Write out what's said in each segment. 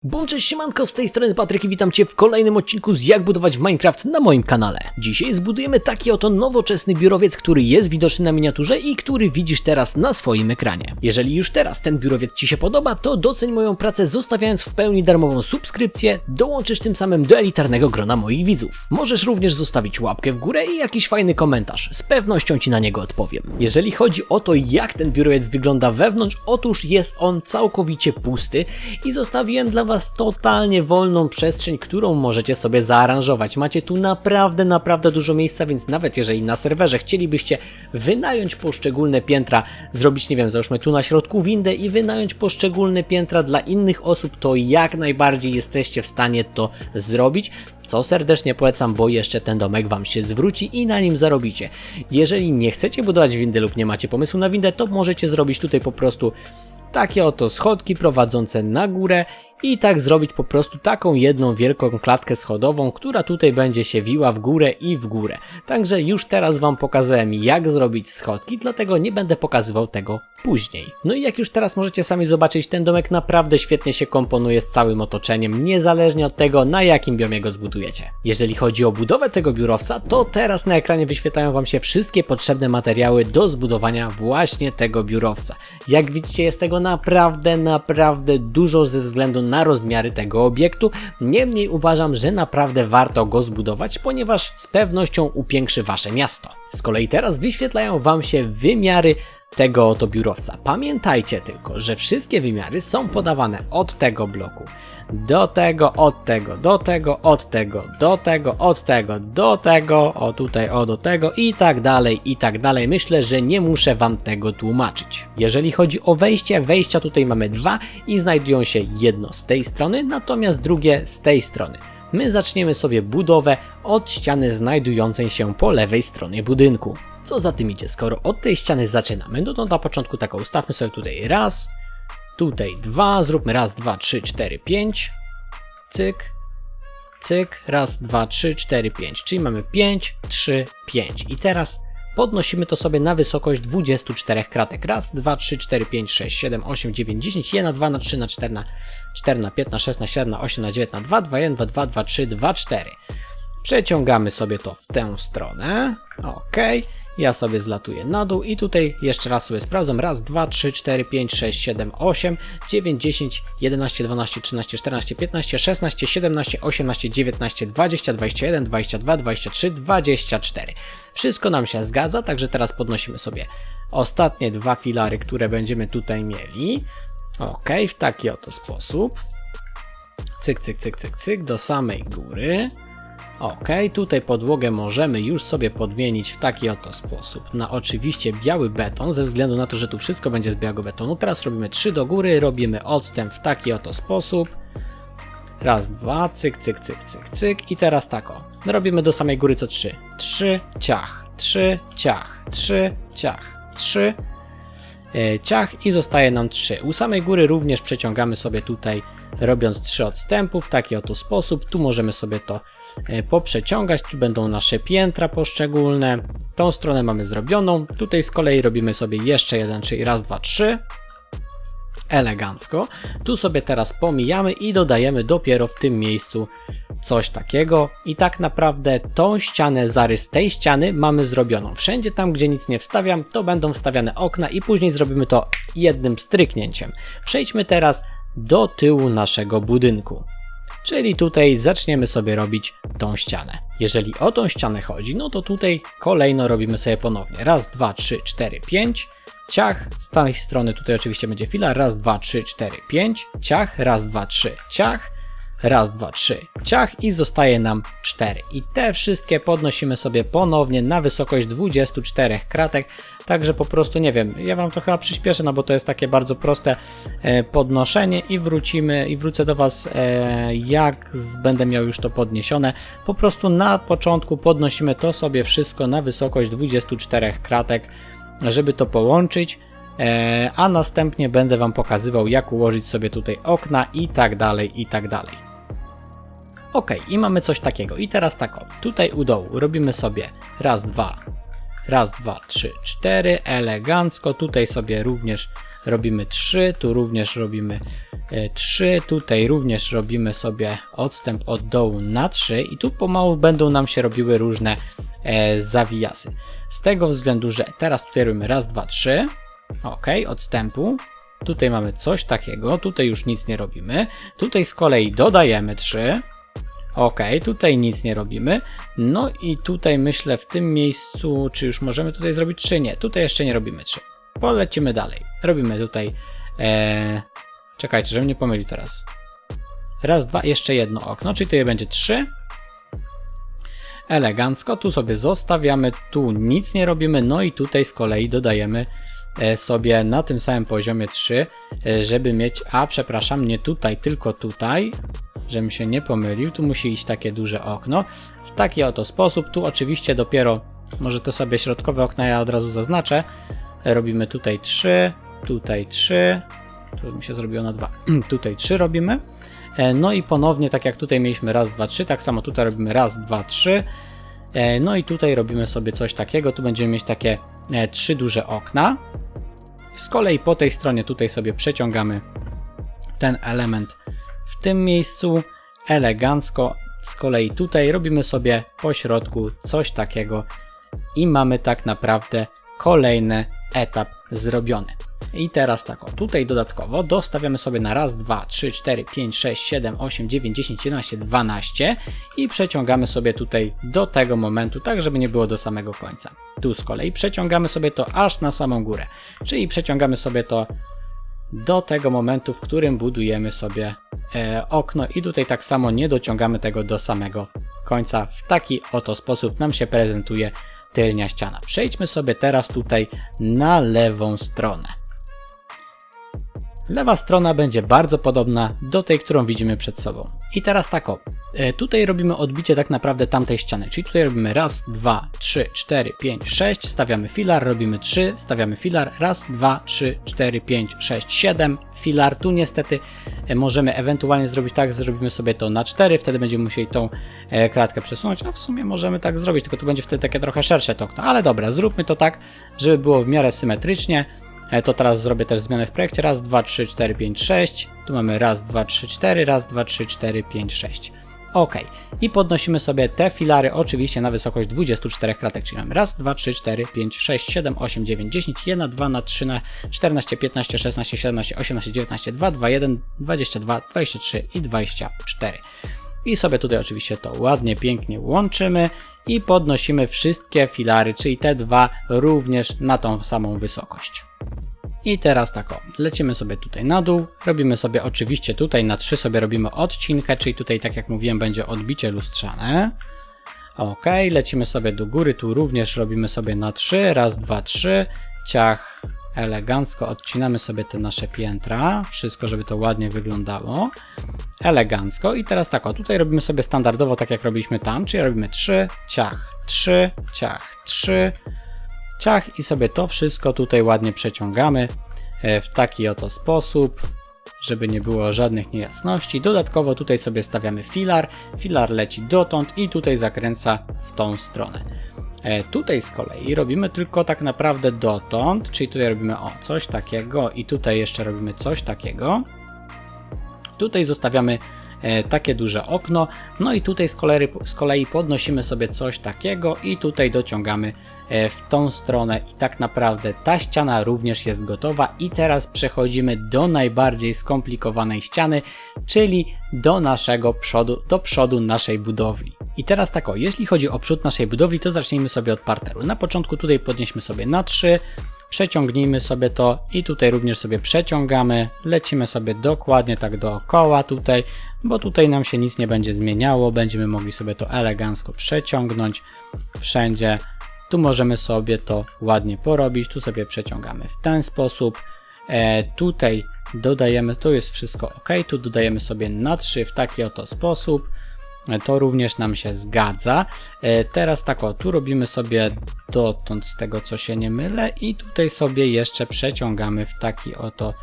Bum, cześć, siemanko, z tej strony Patryk i witam Cię w kolejnym odcinku z Jak budować Minecraft na moim kanale. Dzisiaj zbudujemy taki oto nowoczesny biurowiec, który jest widoczny na miniaturze i który widzisz teraz na swoim ekranie. Jeżeli już teraz ten biurowiec Ci się podoba, to doceń moją pracę, zostawiając w pełni darmową subskrypcję, dołączysz tym samym do elitarnego grona moich widzów. Możesz również zostawić łapkę w górę i jakiś fajny komentarz, z pewnością Ci na niego odpowiem. Jeżeli chodzi o to, jak ten biurowiec wygląda wewnątrz, otóż jest on całkowicie pusty i zostawiłem dla Was totalnie wolną przestrzeń, którą możecie sobie zaaranżować. Macie tu naprawdę dużo miejsca, więc nawet jeżeli na serwerze chcielibyście wynająć poszczególne piętra, zrobić, nie wiem, załóżmy tu na środku windę i wynająć poszczególne piętra dla innych osób, to jak najbardziej jesteście w stanie to zrobić. Co serdecznie polecam, bo jeszcze ten domek Wam się zwróci i na nim zarobicie. Jeżeli nie chcecie budować windy lub nie macie pomysłu na windę, to możecie zrobić tutaj po prostu takie oto schodki prowadzące na górę i tak zrobić po prostu taką jedną wielką klatkę schodową, która tutaj będzie się wiła w górę i w górę. Także już teraz Wam pokazałem, jak zrobić schodki, dlatego nie będę pokazywał tego później. No i jak już teraz możecie sami zobaczyć, ten domek naprawdę świetnie się komponuje z całym otoczeniem, niezależnie od tego, na jakim biomie go zbudujecie. Jeżeli chodzi o budowę tego biurowca, to teraz na ekranie wyświetlają Wam się wszystkie potrzebne materiały do zbudowania właśnie tego biurowca. Jak widzicie, jest tego naprawdę dużo ze względu na rozmiary tego obiektu, niemniej uważam, że naprawdę warto go zbudować, ponieważ z pewnością upiększy Wasze miasto. Z kolei teraz wyświetlają Wam się wymiary tego oto biurowca. Pamiętajcie tylko, że wszystkie wymiary są podawane od tego bloku do tego, od tego, do tego, od tego, do tego, od tego, do tego, o tutaj, o do tego i tak dalej, i tak dalej. Myślę, że nie muszę Wam tego tłumaczyć. Jeżeli chodzi o wejścia tutaj mamy dwa i znajdują się jedno z tej strony, natomiast drugie z tej strony. My zaczniemy sobie budowę od ściany znajdującej się po lewej stronie budynku. Co za tym idzie, skoro od tej ściany zaczynamy, no to na początku taką ustawmy sobie tutaj raz, tutaj dwa, zróbmy raz, dwa, trzy, cztery, pięć, cyk, cyk, raz, dwa, trzy, cztery, pięć, czyli mamy 5, 3, 5 i teraz podnosimy to sobie na wysokość 24 kratek. Raz, 2, 3, 4, 5, 6, 7, 8, 9, 10, 1 na 2 na 3 na 4 na 4 na 5 na 6 na 7 na 8 na 9 na 2, 2, 1, 2, 2, 2, 3, 2, 4. Przeciągamy sobie to w tę stronę. OK. Ja sobie zlatuję na dół i tutaj jeszcze raz sobie sprawdzam. Raz, 2, 3, 4, 5, 6, 7, 8, 9, 10, 11, 12, 13, 14, 15, 16, 17, 18, 19, 20, 21, 22, 23, 24. Wszystko nam się zgadza, także teraz podnosimy sobie ostatnie dwa filary, które będziemy tutaj mieli. OK, w taki oto sposób. Cyk, cyk, cyk, cyk, cyk, do samej góry. OK, tutaj podłogę możemy już sobie podmienić w taki oto sposób na oczywiście biały beton, ze względu na to, że tu wszystko będzie z białego betonu. Teraz robimy 3 do góry, robimy odstęp w taki oto sposób. Raz, dwa, cyk, cyk, cyk, cyk, cyk i teraz tak o. Robimy do samej góry co 3. 3, ciach, 3, ciach, 3, ciach, 3, ciach i zostaje nam 3. U samej góry również przeciągamy sobie tutaj, robiąc 3 odstępów w taki oto sposób. Tu możemy sobie to poprzeciągać, tu będą nasze piętra poszczególne. Tą stronę mamy zrobioną. Tutaj z kolei robimy sobie jeszcze jeden, czyli raz, dwa, 3. Elegancko. Tu sobie teraz pomijamy i dodajemy dopiero w tym miejscu coś takiego. I tak naprawdę tą ścianę, zarys tej ściany mamy zrobioną. Wszędzie tam, gdzie nic nie wstawiam, to będą wstawiane okna i później zrobimy to jednym stryknięciem. Przejdźmy teraz do tyłu naszego budynku. Czyli tutaj zaczniemy sobie robić tą ścianę. Jeżeli o tą ścianę chodzi, no to tutaj kolejno robimy sobie ponownie. Raz, 2, 3, 4, 5. Ciach, z tej strony tutaj oczywiście będzie filar. Raz, 2, 3, 4, 5. Ciach, raz, 2, 3, ciach. Raz, 2, 3, ciach i zostaje nam 4. I te wszystkie podnosimy sobie ponownie na wysokość 24 kratek. Także po prostu nie wiem, ja Wam to chyba przyspieszę, no bo to jest takie bardzo proste podnoszenie i wrócę do Was jak będę miał już to podniesione. Po prostu na początku podnosimy to sobie wszystko na wysokość 24 kratek, żeby to połączyć. A następnie będę Wam pokazywał, jak ułożyć sobie tutaj okna i tak dalej, i tak dalej. OK, i mamy coś takiego. I teraz tak o, tutaj u dołu robimy sobie raz, 2, 3, 4, elegancko. Tutaj sobie również robimy 3, tu również robimy 3, tutaj również robimy sobie odstęp od dołu na 3 i tu pomału będą nam się robiły różne zawijasy. Z tego względu, że teraz tutaj robimy raz, 2, 3, ok, odstępu. Tutaj mamy coś takiego, tutaj już nic nie robimy. Tutaj z kolei dodajemy 3. Ok, tutaj nic nie robimy. No i tutaj myślę w tym miejscu, czy już możemy tutaj zrobić 3? Nie, tutaj jeszcze nie robimy 3. Polecimy dalej. Robimy tutaj... czekajcie, żebym nie pomylił teraz. Raz, 2, jeszcze jedno okno, czyli tutaj będzie 3. Elegancko, tu sobie zostawiamy, tu nic nie robimy, no i tutaj z kolei dodajemy sobie na tym samym poziomie 3, żeby mieć, przepraszam, nie tutaj, tylko tutaj, żebym się nie pomylił, tu musi iść takie duże okno, w taki oto sposób, tu oczywiście dopiero, może to sobie środkowe okna ja od razu zaznaczę, robimy tutaj 3, tutaj 3, tu mi się zrobiło na 2, tutaj 3 robimy, no i ponownie tak jak tutaj mieliśmy raz, 2, 3, tak samo tutaj robimy raz, 2, 3, no i tutaj robimy sobie coś takiego, tu będziemy mieć takie 3 duże okna. Z kolei po tej stronie tutaj sobie przeciągamy ten element w tym miejscu, elegancko. Z kolei tutaj robimy sobie po środku coś takiego i mamy tak naprawdę kolejny etap zrobiony. I teraz tak, tutaj dodatkowo dostawiamy sobie na raz, 2, 3, 4, 5, 6, 7, 8, 9, 10, 11, 12 i przeciągamy sobie tutaj do tego momentu, tak żeby nie było do samego końca. Tu z kolei przeciągamy sobie to aż na samą górę, czyli przeciągamy sobie to do tego momentu, w którym budujemy sobie okno i tutaj tak samo nie dociągamy tego do samego końca. W taki oto sposób nam się prezentuje tylnia ściana. Przejdźmy sobie teraz tutaj na lewą stronę. Lewa strona będzie bardzo podobna do tej, którą widzimy przed sobą. I teraz tak tutaj robimy odbicie tak naprawdę tamtej ściany, czyli tutaj robimy raz, 2, 3, 4, 5, 6, stawiamy filar, robimy 3, stawiamy filar, raz, 2, 3, 4, 5, 6, 7, filar. Tu niestety możemy ewentualnie zrobić tak, zrobimy sobie to na 4, wtedy będziemy musieli tą klatkę przesunąć, a w sumie możemy tak zrobić, tylko tu będzie wtedy takie trochę szersze to okno, ale dobra, zróbmy to tak, żeby było w miarę symetrycznie. To teraz zrobię też zmianę w projekcie. Raz, 2, 3, 4, 5, 6. Tu mamy raz, 2, 3, 4, raz, 2, 3, 4, 5, 6. Ok. I podnosimy sobie te filary oczywiście na wysokość 24 klatek, czyli mamy raz, 2, 3, 4, 5, 6, 7, 8, 9, 10, 1, 2, na 3, na 14, 15, 16, 17, 18, 19, 2, 2, 1, 22, 23 i 24. I sobie tutaj oczywiście to ładnie, pięknie łączymy i podnosimy wszystkie filary, czyli te dwa również na tą samą wysokość. I teraz tak lecimy sobie tutaj na dół, robimy sobie oczywiście tutaj na 3 sobie robimy odcinkę, czyli tutaj tak jak mówiłem będzie odbicie lustrzane. Ok, lecimy sobie do góry, tu również robimy sobie na 3, raz, 2, 3, ciach, elegancko odcinamy sobie te nasze piętra, wszystko żeby to ładnie wyglądało, elegancko i teraz tak tutaj robimy sobie standardowo tak jak robiliśmy tam, czyli robimy 3, ciach, 3, ciach, 3, ciach i sobie to wszystko tutaj ładnie przeciągamy w taki oto sposób, żeby nie było żadnych niejasności. Dodatkowo tutaj sobie stawiamy filar, filar leci dotąd i tutaj zakręca w tą stronę. Tutaj z kolei robimy tylko tak naprawdę dotąd, czyli tutaj robimy coś takiego i tutaj jeszcze robimy coś takiego. Tutaj zostawiamy takie duże okno, no i tutaj z kolei podnosimy sobie coś takiego i tutaj dociągamy w tą stronę i tak naprawdę ta ściana również jest gotowa i teraz przechodzimy do najbardziej skomplikowanej ściany, czyli do naszego przodu, do przodu naszej budowli. I teraz tak jeśli chodzi o przód naszej budowli, to zacznijmy sobie od parteru. Na początku tutaj podnieśmy sobie na 3, przeciągnijmy sobie to i tutaj również sobie przeciągamy, lecimy sobie dokładnie tak dookoła tutaj, bo tutaj nam się nic nie będzie zmieniało, będziemy mogli sobie to elegancko przeciągnąć wszędzie. Tu możemy sobie to ładnie porobić, tu sobie przeciągamy w ten sposób, tutaj dodajemy, to jest wszystko ok, tu dodajemy sobie na 3 w taki oto sposób, to również nam się zgadza. Teraz tak tu robimy sobie dotąd z tego co się nie mylę i tutaj sobie jeszcze przeciągamy w taki oto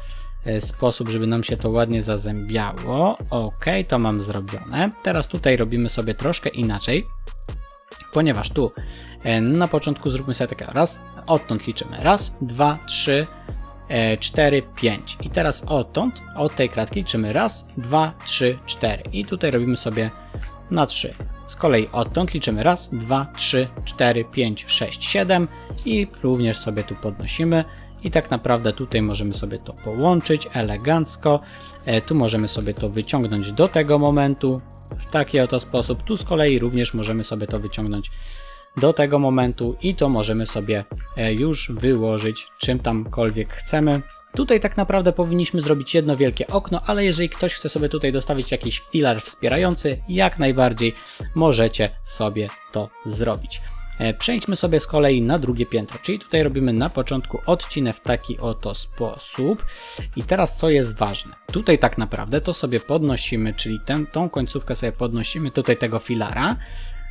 sposób, żeby nam się to ładnie zazębiało. Ok, to mam zrobione. Teraz tutaj robimy sobie troszkę inaczej, ponieważ tu na początku zróbmy sobie takie raz, odtąd liczymy raz, 2, 3, 4, 5. I teraz odtąd, od tej kratki liczymy raz, 2, 3, 4. I tutaj robimy sobie na 3. Z kolei odtąd liczymy raz, 2, 3, 4, 5, 6, 7 i również sobie tu podnosimy. I tak naprawdę tutaj możemy sobie to połączyć elegancko. Tu możemy sobie to wyciągnąć do tego momentu w taki oto sposób. Tu z kolei również możemy sobie to wyciągnąć do tego momentu i to możemy sobie już wyłożyć czym tamkolwiek chcemy. Tutaj tak naprawdę powinniśmy zrobić jedno wielkie okno, ale jeżeli ktoś chce sobie tutaj dostawić jakiś filar wspierający, jak najbardziej możecie sobie to zrobić. Przejdźmy sobie z kolei na drugie piętro, czyli tutaj robimy na początku odcinek w taki oto sposób. I teraz co jest ważne? Tutaj tak naprawdę to sobie podnosimy, czyli tą końcówkę sobie podnosimy tutaj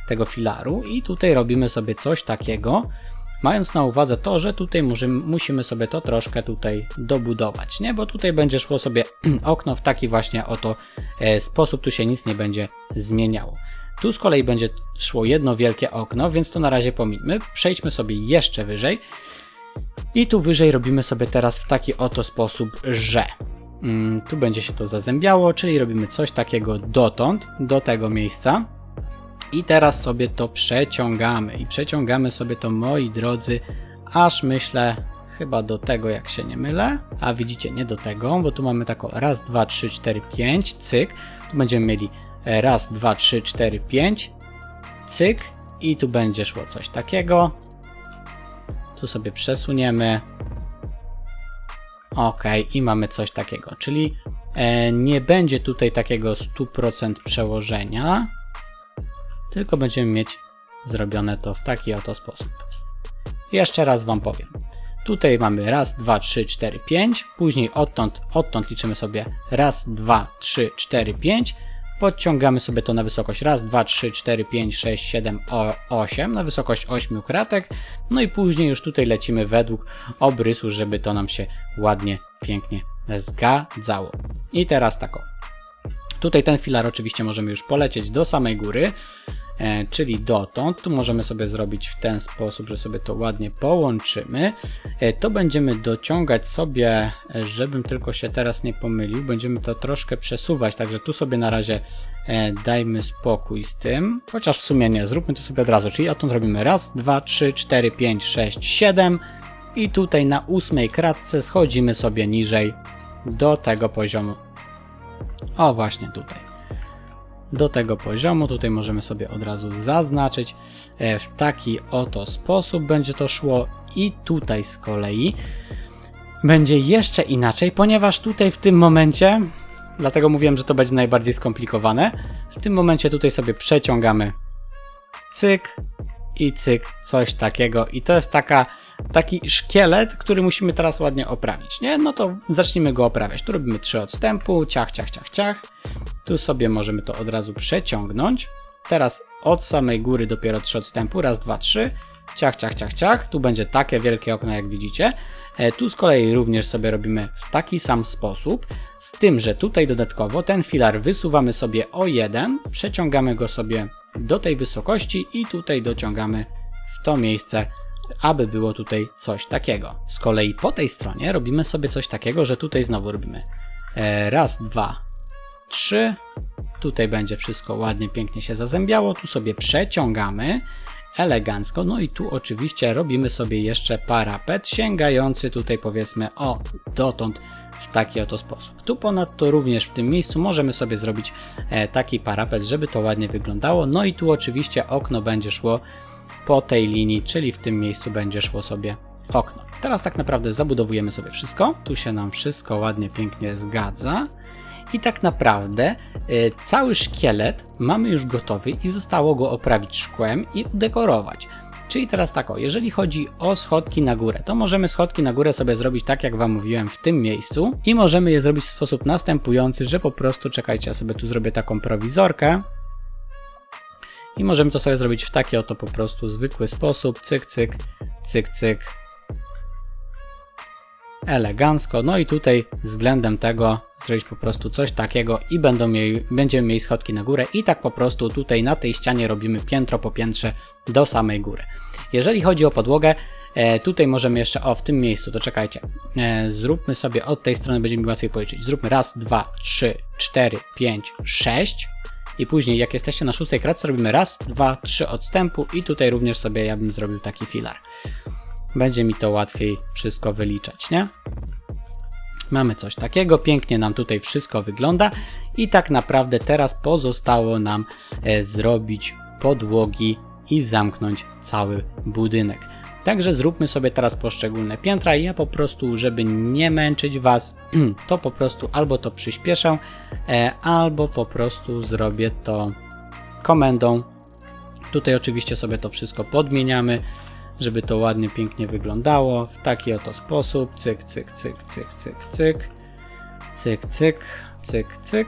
tego filaru i tutaj robimy sobie coś takiego, mając na uwadze to, że tutaj musimy sobie to troszkę tutaj dobudować, nie? Bo tutaj będzie szło sobie okno w taki właśnie oto sposób, tu się nic nie będzie zmieniało. Tu z kolei będzie szło jedno wielkie okno, więc to na razie pomińmy. Przejdźmy sobie jeszcze wyżej i tu wyżej robimy sobie teraz w taki oto sposób, że tu będzie się to zazębiało, czyli robimy coś takiego dotąd, do tego miejsca. I teraz sobie to przeciągamy i przeciągamy sobie to, moi drodzy, aż myślę chyba do tego, jak się nie mylę, a widzicie, nie do tego, bo tu mamy taką raz, 2, 3, 4, 5, cyk, tu będziemy mieli raz, 2, 3, 4, 5, cyk i tu będzie szło coś takiego, tu sobie przesuniemy, ok, i mamy coś takiego, czyli nie będzie tutaj takiego 100% przełożenia, tylko będziemy mieć zrobione to w taki oto sposób. Jeszcze raz Wam powiem. Tutaj mamy raz, 2, 3, 4, 5. Później odtąd liczymy sobie raz, 2, 3, 4, 5. Podciągamy sobie to na wysokość raz, 2, 3, 4, 5, 6, 7, 8. Na wysokość 8 kratek. No i później już tutaj lecimy według obrysu, żeby to nam się ładnie, pięknie zgadzało. I teraz tak o. Tutaj ten filar oczywiście możemy już polecieć do samej góry, czyli dotąd. Tu możemy sobie zrobić w ten sposób, że sobie to ładnie połączymy. To będziemy dociągać sobie, żebym tylko się teraz nie pomylił, będziemy to troszkę przesuwać, także tu sobie na razie dajmy spokój z tym, chociaż w sumie nie, zróbmy to sobie od razu, czyli odtąd robimy raz, 2, 3, 4, 5, 6, 7 i tutaj na 8 kratce schodzimy sobie niżej do tego poziomu. O, właśnie tutaj. Do tego poziomu, tutaj możemy sobie od razu zaznaczyć. W taki oto sposób będzie to szło i tutaj z kolei będzie jeszcze inaczej, ponieważ tutaj w tym momencie, dlatego mówiłem, że to będzie najbardziej skomplikowane, w tym momencie tutaj sobie przeciągamy cyk i cyk, coś takiego i to jest taki szkielet, który musimy teraz ładnie oprawić, nie? No to zacznijmy go oprawiać. Tu robimy 3 odstępu, ciach, ciach, ciach, ciach. Tu sobie możemy to od razu przeciągnąć. Teraz od samej góry dopiero 3 odstępu, raz, 2, 3, ciach, ciach, ciach, ciach. Tu będzie takie wielkie okno, jak widzicie. Tu z kolei również sobie robimy w taki sam sposób, z tym, że tutaj dodatkowo ten filar wysuwamy sobie o 1, przeciągamy go sobie do tej wysokości i tutaj dociągamy w to miejsce, aby było tutaj coś takiego. Z kolei po tej stronie robimy sobie coś takiego, że tutaj znowu robimy raz, 2, 3. Tutaj będzie wszystko ładnie, pięknie się zazębiało. Tu sobie przeciągamy elegancko. No i tu oczywiście robimy sobie jeszcze parapet sięgający tutaj powiedzmy o dotąd w taki oto sposób. Tu ponadto również w tym miejscu możemy sobie zrobić taki parapet, żeby to ładnie wyglądało. No i tu oczywiście okno będzie szło po tej linii, czyli w tym miejscu będzie szło sobie okno. Teraz tak naprawdę zabudowujemy sobie wszystko. Tu się nam wszystko ładnie, pięknie zgadza. I tak naprawdę cały szkielet mamy już gotowy i zostało go oprawić szkłem i udekorować. Czyli teraz tak o, jeżeli chodzi o schodki na górę, to możemy schodki na górę sobie zrobić tak, jak Wam mówiłem, w tym miejscu. I możemy je zrobić w sposób następujący, że po prostu, czekajcie, ja sobie tu zrobię taką prowizorkę. I możemy to sobie zrobić w taki oto po prostu zwykły sposób, cyk, cyk, cyk, cyk. Elegancko, no i tutaj względem tego zrobić po prostu coś takiego i będziemy mieli schodki na górę i tak po prostu tutaj na tej ścianie robimy piętro po piętrze do samej góry. Jeżeli chodzi o podłogę, Tutaj możemy jeszcze, w tym miejscu, to czekajcie, zróbmy sobie od tej strony, będzie mi łatwiej policzyć. Zróbmy raz, 2, 3, 4, 5, 6 i później jak jesteście na 6 kratce robimy raz, 2, 3 odstępu i tutaj również sobie ja bym zrobił taki filar. Będzie mi to łatwiej wszystko wyliczać, nie? Mamy coś takiego, pięknie nam tutaj wszystko wygląda i tak naprawdę teraz pozostało nam zrobić podłogi i zamknąć cały budynek. Także zróbmy sobie teraz poszczególne piętra i ja po prostu, żeby nie męczyć Was, to po prostu albo to przyspieszę, albo po prostu zrobię to komendą. Tutaj oczywiście sobie to wszystko podmieniamy, żeby to ładnie, pięknie wyglądało w taki oto sposób. Cyk, cyk, cyk, cyk, cyk, cyk, cyk, cyk, cyk, cyk.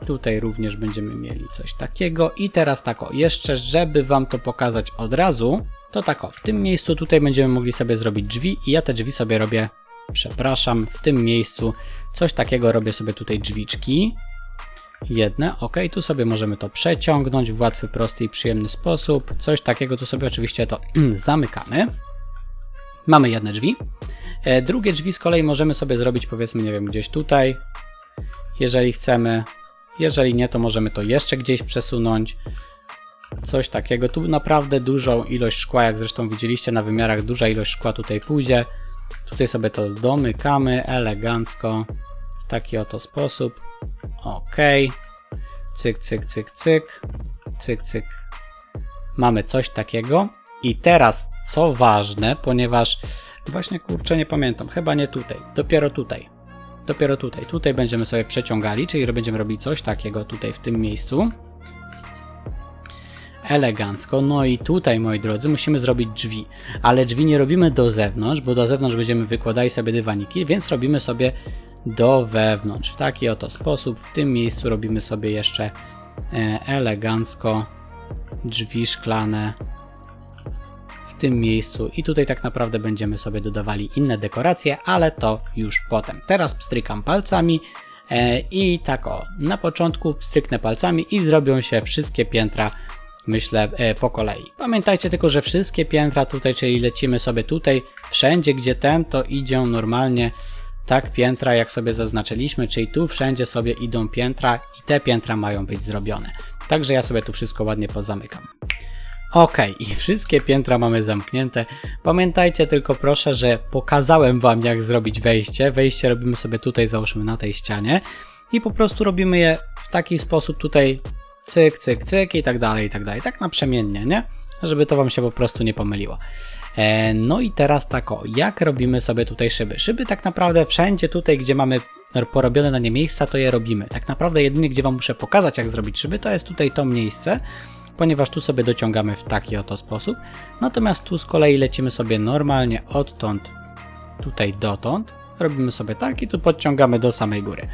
Tutaj również będziemy mieli coś takiego i teraz tak jeszcze, żeby Wam to pokazać od razu, to tak w tym miejscu tutaj będziemy mogli sobie zrobić drzwi i ja te drzwi sobie robię, przepraszam, w tym miejscu coś takiego robię sobie tutaj drzwiczki. Jedne, ok, tu sobie możemy to przeciągnąć w łatwy, prosty i przyjemny sposób. Coś takiego, tu sobie oczywiście to zamykamy. Mamy jedne drzwi. Drugie drzwi z kolei możemy sobie zrobić, powiedzmy, nie wiem, gdzieś tutaj, jeżeli chcemy. Jeżeli nie, to możemy to jeszcze gdzieś przesunąć. Coś takiego. Tu naprawdę dużą ilość szkła, jak zresztą widzieliście na wymiarach, duża ilość szkła tutaj pójdzie. Tutaj sobie to domykamy elegancko w taki oto sposób. Ok. Cyk, cyk, cyk, cyk. Cyk, cyk. Mamy coś takiego. I teraz, co ważne, ponieważ właśnie, kurczę, nie pamiętam, chyba nie tutaj, dopiero tutaj. Dopiero tutaj. Tutaj będziemy sobie przeciągali, czyli będziemy robić coś takiego tutaj w tym miejscu. Elegancko. No i tutaj, moi drodzy, musimy zrobić drzwi. Ale drzwi nie robimy do zewnątrz, bo do zewnątrz będziemy wykładali sobie dywaniki, więc robimy sobie do wewnątrz. W taki oto sposób. W tym miejscu robimy sobie jeszcze elegancko drzwi szklane. W tym miejscu i tutaj tak naprawdę będziemy sobie dodawali inne dekoracje, ale to już potem. Teraz pstrykam palcami i tak na początku pstryknę palcami i zrobią się wszystkie piętra, myślę, po kolei. Pamiętajcie tylko, że wszystkie piętra tutaj, czyli lecimy sobie tutaj, wszędzie gdzie to idą normalnie tak piętra, jak sobie zaznaczyliśmy, czyli tu wszędzie sobie idą piętra i te piętra mają być zrobione. Także ja sobie tu wszystko ładnie pozamykam. Ok, i wszystkie piętra mamy zamknięte. Pamiętajcie tylko proszę, że pokazałem Wam, jak zrobić wejście. Wejście robimy sobie tutaj, załóżmy na tej ścianie i po prostu robimy je w taki sposób tutaj cyk, cyk, cyk i tak dalej, tak naprzemiennie, nie? Żeby to Wam się po prostu nie pomyliło. No i teraz tak jak robimy sobie tutaj szyby? Szyby tak naprawdę wszędzie tutaj, gdzie mamy porobione na nie miejsca, to je robimy. Tak naprawdę jedynie, gdzie Wam muszę pokazać, jak zrobić szyby, to jest tutaj to miejsce, ponieważ tu sobie dociągamy w taki oto sposób. Natomiast tu z kolei lecimy sobie normalnie odtąd tutaj dotąd. Robimy sobie tak i tu podciągamy do samej góry.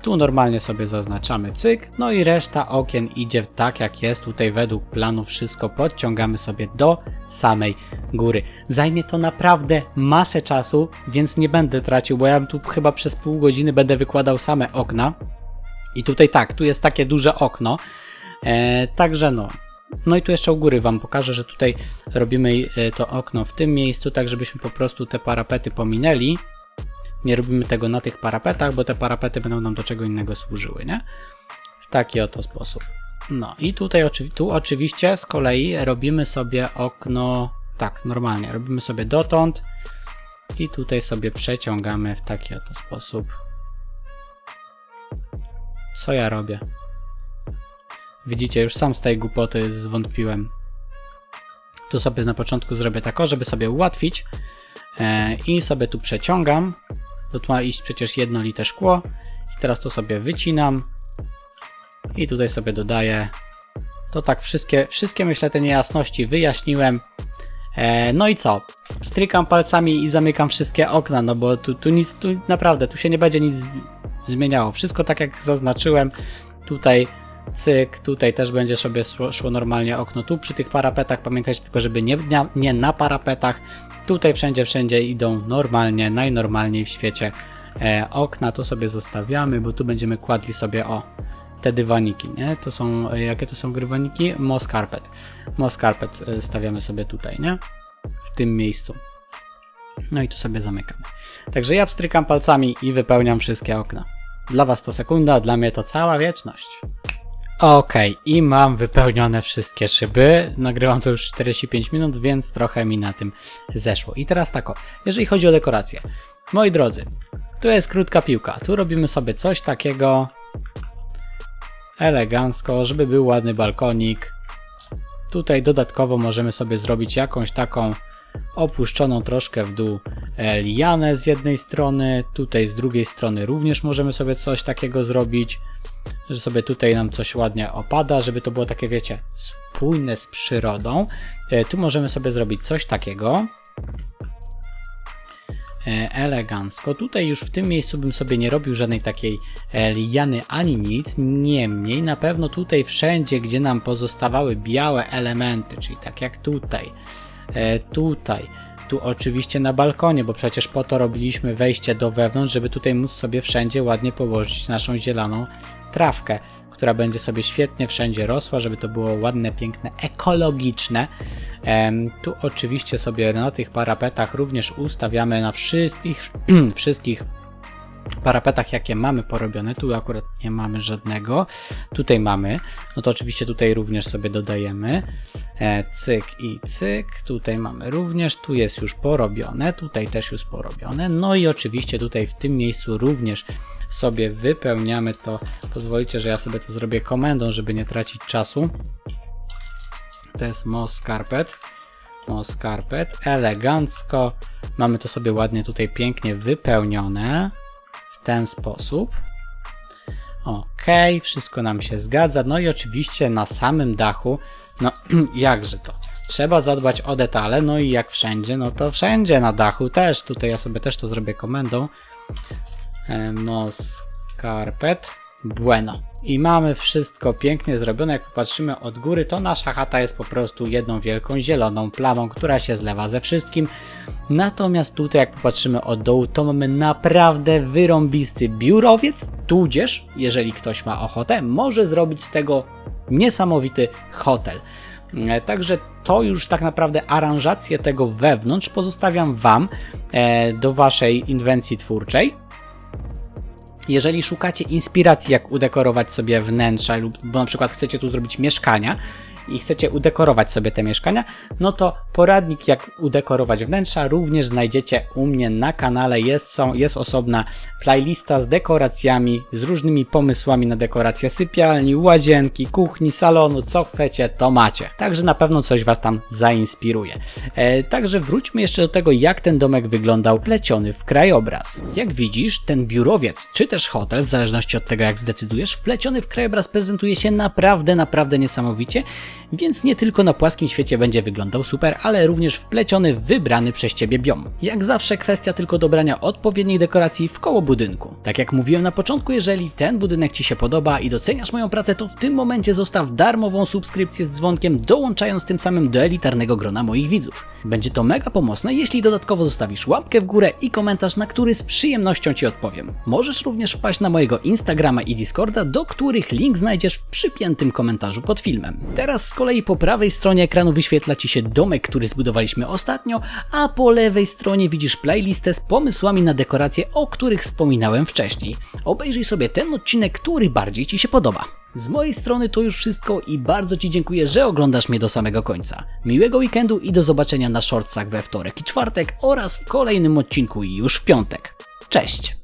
Tu normalnie sobie zaznaczamy cyk, no i reszta okien idzie tak jak jest, tutaj według planu wszystko podciągamy sobie do samej góry. Zajmie to naprawdę masę czasu, więc nie będę tracił, bo ja tu chyba przez pół godziny będę wykładał same okna. I tutaj tak, tu jest takie duże okno, także no. No i tu jeszcze u góry Wam pokażę, że tutaj robimy to okno w tym miejscu, tak żebyśmy po prostu te parapety pominęli. Nie robimy tego na tych parapetach, bo te parapety będą nam do czego innego służyły, nie? W taki oto sposób. No i tutaj tu oczywiście z kolei robimy sobie okno, tak, normalnie, robimy sobie dotąd i tutaj sobie przeciągamy w taki oto sposób. Co ja robię? Widzicie, już sam z tej głupoty zwątpiłem. Tu sobie na początku zrobię tak, żeby sobie ułatwić i sobie tu przeciągam, bo tu ma iść przecież jednolite szkło i teraz to sobie wycinam i tutaj sobie dodaję. To tak wszystkie myślę te niejasności wyjaśniłem. No i co? Strykam palcami i zamykam wszystkie okna, no bo tu nic, tu naprawdę, tu się nie będzie nic zmieniało. Wszystko tak jak zaznaczyłem. Tutaj cyk, tutaj też będzie sobie szło normalnie okno. Tu przy tych parapetach pamiętajcie tylko, żeby nie na parapetach. Tutaj wszędzie idą normalnie, najnormalniej w świecie okna. To sobie zostawiamy, bo tu będziemy kładli sobie te dywaniki, nie? To są, jakie to są dywaniki? Moss carpet. Moss carpet stawiamy sobie tutaj, nie? W tym miejscu. No i tu sobie zamykamy. Także ja pstrykam palcami i wypełniam wszystkie okna. Dla was to sekunda, dla mnie to cała wieczność. Okej, i mam wypełnione wszystkie szyby. Nagrywam to już 45 minut, więc trochę mi na tym zeszło. I teraz tak, jeżeli chodzi o dekorację. Moi drodzy, tu jest krótka piłka. Tu robimy sobie coś takiego elegancko, żeby był ładny balkonik. Tutaj dodatkowo możemy sobie zrobić jakąś taką opuszczoną troszkę w dół lianę z jednej strony, tutaj z drugiej strony również możemy sobie coś takiego zrobić, że sobie tutaj nam coś ładnie opada, żeby to było takie, wiecie, spójne z przyrodą. Tu możemy sobie zrobić coś takiego elegancko. Tutaj już w tym miejscu bym sobie nie robił żadnej takiej liany ani nic, niemniej na pewno tutaj wszędzie, gdzie nam pozostawały białe elementy, czyli tak jak tutaj, tu oczywiście na balkonie, bo przecież po to robiliśmy wejście do wewnątrz, żeby tutaj móc sobie wszędzie ładnie położyć naszą zieloną trawkę, która będzie sobie świetnie wszędzie rosła, żeby to było ładne, piękne, ekologiczne. Tu oczywiście sobie na tych parapetach również ustawiamy na wszystkich parapetach, jakie mamy porobione. Tu akurat nie mamy żadnego. Tutaj mamy. No to oczywiście tutaj również sobie dodajemy. Cyk i cyk. Tutaj mamy również. Tu jest już porobione. Tutaj też już porobione. No i oczywiście tutaj w tym miejscu również sobie wypełniamy to. Pozwolicie, że ja sobie to zrobię komendą, żeby nie tracić czasu. To jest moss carpet. Elegancko. Mamy to sobie ładnie tutaj pięknie wypełnione. W ten sposób. Ok, wszystko nam się zgadza. No i oczywiście na samym dachu, no jakże to. Trzeba zadbać o detale, no i jak wszędzie, no to wszędzie na dachu też. Tutaj ja sobie też to zrobię komendą. Moss carpet. Bueno. I mamy wszystko pięknie zrobione. Jak popatrzymy od góry, to nasza chata jest po prostu jedną wielką zieloną plamą, która się zlewa ze wszystkim. Natomiast tutaj, jak popatrzymy od dołu, to mamy naprawdę wyrąbisty biurowiec, tudzież, jeżeli ktoś ma ochotę, może zrobić z tego niesamowity hotel. Także to już tak naprawdę aranżację tego wewnątrz pozostawiam Wam do Waszej inwencji twórczej. Jeżeli szukacie inspiracji, jak udekorować sobie wnętrza, bo na przykład chcecie tu zrobić mieszkania i chcecie udekorować sobie te mieszkania, no to poradnik, jak udekorować wnętrza, również znajdziecie u mnie na kanale. Jest osobna playlista z dekoracjami, z różnymi pomysłami na dekorację sypialni, łazienki, kuchni, salonu, co chcecie, to macie. Także na pewno coś Was tam zainspiruje. Także wróćmy jeszcze do tego, jak ten domek wyglądał wpleciony w krajobraz. Jak widzisz, ten biurowiec, czy też hotel, w zależności od tego, jak zdecydujesz, wpleciony w krajobraz prezentuje się naprawdę niesamowicie, więc nie tylko na płaskim świecie będzie wyglądał super, ale również wpleciony w wybrany przez Ciebie biom. Jak zawsze kwestia tylko dobrania odpowiedniej dekoracji w koło budynku. Tak jak mówiłem na początku, jeżeli ten budynek Ci się podoba i doceniasz moją pracę, to w tym momencie zostaw darmową subskrypcję z dzwonkiem, dołączając tym samym do elitarnego grona moich widzów. Będzie to mega pomocne, jeśli dodatkowo zostawisz łapkę w górę i komentarz, na który z przyjemnością Ci odpowiem. Możesz również wpaść na mojego Instagrama i Discorda, do których link znajdziesz w przypiętym komentarzu pod filmem. Teraz z kolei po prawej stronie ekranu wyświetla Ci się domek, który zbudowaliśmy ostatnio, a po lewej stronie widzisz playlistę z pomysłami na dekoracje, o których wspominałem wcześniej. Obejrzyj sobie ten odcinek, który bardziej Ci się podoba. Z mojej strony to już wszystko i bardzo Ci dziękuję, że oglądasz mnie do samego końca. Miłego weekendu i do zobaczenia na shortsach we wtorek i czwartek oraz w kolejnym odcinku już w piątek. Cześć!